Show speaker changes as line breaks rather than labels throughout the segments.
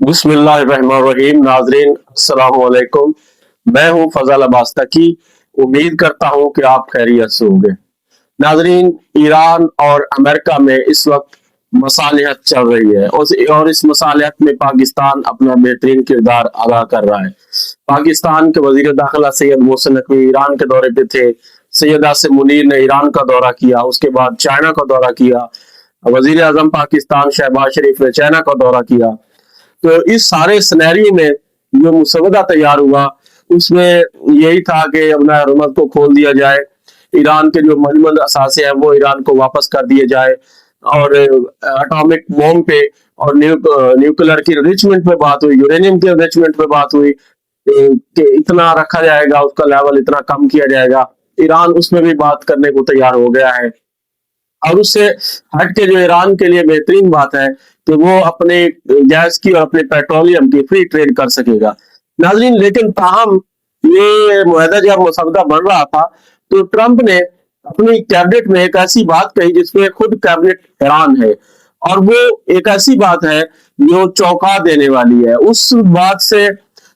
बिस्मिल्लाहिर्रहमानिर्रहीम। नाजरीन अस्सलाम वालेकुम। मैं हूं फजल अब्बास तकी। उम्मीद करता हूं कि आप खैरियत से होंगे। नाजरीन, ईरान और अमेरिका में इस वक्त मसालिहत चल रही है और इस मसालिहत में पाकिस्तान अपना बेहतरीन किरदार अदा कर रहा है। पाकिस्तान के वजीर दाखिला सैयद मोहसिन नकवी ईरान के दौरे पे थे। सैयद आसिम मुनीर ने ईरान का दौरा किया, उसके बाद चाइना का दौरा किया। वजीर आजम पाकिस्तान शहबाज शरीफ ने चाइना का दौरा किया। तो इस सारे सिनेरियो में जो मुसवदा तैयार हुआ उसमें यही था कि अपना हुकूमत को खोल दिया जाए, ईरान के जो मजमून असासे हैं वो ईरान को वापस कर दिए जाए और एटॉमिक बॉम्ब पे और न्यूक्लियर की रिचमेंट पे बात हुई, यूरेनियम के रिचमेंट पे बात हुई कि इतना रखा जाएगा, उसका लेवल इतना कम किया जाएगा। ईरान उसमें भी बात करने को तैयार हो गया है। और उससे हट के जो ईरान के लिए बेहतरीन बात है कि वो अपने गैस की और अपने पेट्रोलियम की फ्री ट्रेड कर सकेगा। नाजरीन, लेकिन ताहम ये मुआहदा जब मसौदा बन रहा था तो ट्रंप ने अपनी कैबिनेट में एक ऐसी बात कही जिसमें खुद कैबिनेट हैरान है, और वो एक ऐसी बात है जो चौंका देने वाली है। उस बात से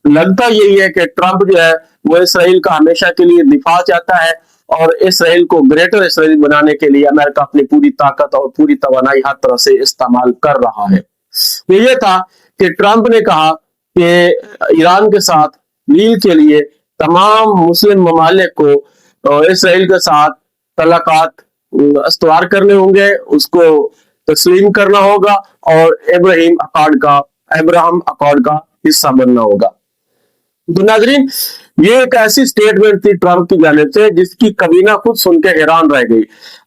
लगता यही है कि ट्रंप जो है वो इसराइल का हमेशा के लिए दिफा चाहता है और इसराइल को ग्रेटर इसराइल बनाने के लिए अमेरिका अपनी पूरी ताकत और पूरी तवानाई हर तरह से इस्तेमाल कर रहा है। तो ये था कि ट्रंप ने कहा कि ईरान के साथ डील के लिए तमाम मुस्लिम ममालिक को इसराइल के साथ तलाकात इस्तवार करने होंगे, उसको तस्लीम करना होगा और अब्राहम अकॉर्ड का हिस्सा बनना होगा। तो नाजरीन, ये एक ऐसी स्टेटमेंट थी ट्रंप की जानिब से जिसकी कबीना खुद सुन के हैरान रह गई।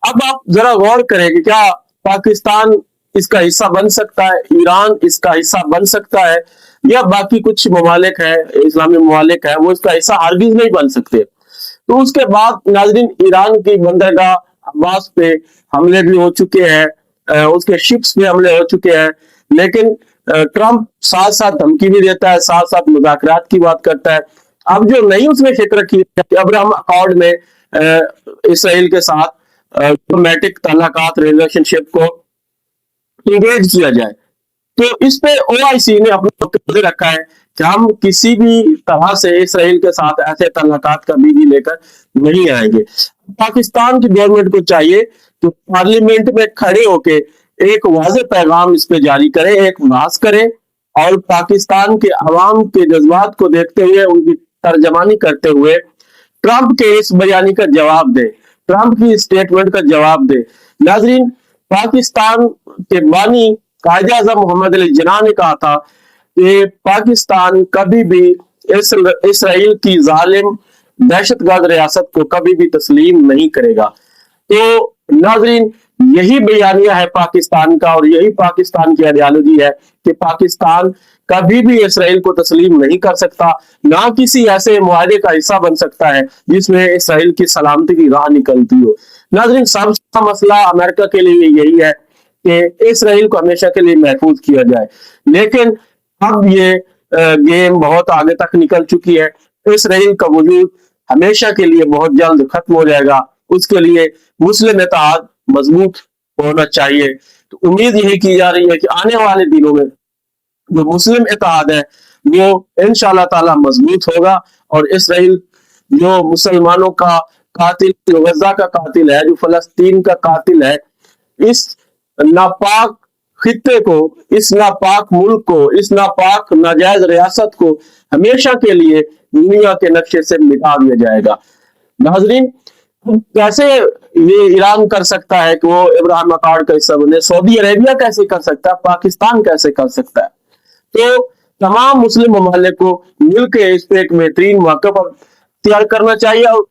अब आप जरा गौर करें कि क्या पाकिस्तान इसका हिस्सा बन सकता है, ईरान इसका हिस्सा बन सकता है, या बाकी कुछ ममालिक है, इस्लामी ममालिक है, वो इसका हिस्सा हरगिज नहीं बन सकते। तो उसके बाद नाजरीन, ईरान की बंदरगाह अब्बास पे हमले भी हो चुके हैं, उसके शिप्स पे हमले हो चुके हैं, लेकिन ट्रंप साथ साथ धमकी भी देता है, साथ साथ मुज़ाकरात की बात करता है। अब जो नई उसने फिक्र की अब्राहम अकॉर्ड में इसराइल के साथ डिप्लोमेटिक ताल्लुकात रिलेशनशिप को इंगेज किया जाए, तो इस पे ओआईसी ने अपना वक्तव्य रखा है कि हम किसी भी तरह से इसराइल के साथ ऐसे ताल्लुकात कभी भी लेकर नहीं आएंगे। पाकिस्तान की गवर्नमेंट को चाहिए कि पार्लियामेंट में खड़े होके एक वाज़ेह पैगाम इस पे जारी करे, एक बहस करे और पाकिस्तान के अवाम के जज्बात को देखते हुए, उनकी तर्जमानी करते हुए ट्रंप के इस बयानी का जवाब दे, ट्रंप की स्टेटमेंट का जवाब दे। नाजरीन, पाकिस्तान के बानी कायदे आज़म मोहम्मद अली जिन्ना ने कहा था कि पाकिस्तान कभी भी इसराइल की जालिम दहशतगर्द रियासत को कभी भी तस्लीम नहीं करेगा। तो नाजरीन, यही बयानिया है पाकिस्तान का और यही पाकिस्तान की आइडियोलॉजी है कि पाकिस्तान कभी भी इसराइल को तस्लीम नहीं कर सकता, ना किसी ऐसे मुआहदे का हिस्सा बन सकता है जिसमें इसराइल की सलामती की राह निकलती हो। नाजरीन, सबसे मसला अमेरिका के लिए यही है कि इसराइल को हमेशा के लिए महफूज किया जाए, लेकिन अब ये गेम बहुत आगे तक निकल चुकी है। इसराइल का वजूद हमेशा के लिए बहुत जल्द खत्म हो जाएगा। उसके लिए मुस्लिम इत्तेहाद मजबूत होना चाहिए। तो उम्मीद यही की जा रही है कि आने वाले दिनों में जो मुस्लिम इत्तेहाद है वो इंशाअल्लाह ताला मजबूत होगा और इसराइल जो मुसलमानों का कातिल, जो गजा का कातिल है, जो फलस्तीन का कातिल है, इस नापाक खित्ते को, इस नापाक मुल्क को, इस नापाक नाजायज रियासत को हमेशा के लिए दुनिया के नक्शे से मिटा दिया जाएगा। नाजरीन, कैसे ये ईरान कर सकता है कि वो इब्राहिम अकॉर्ड का हिस्सा बने, सऊदी अरेबिया कैसे कर सकता है, पाकिस्तान कैसे कर सकता है? तो तमाम मुस्लिम ममालिक को मिलकर इस पे एक बेहतरीन मौका पर तैयार करना चाहिए और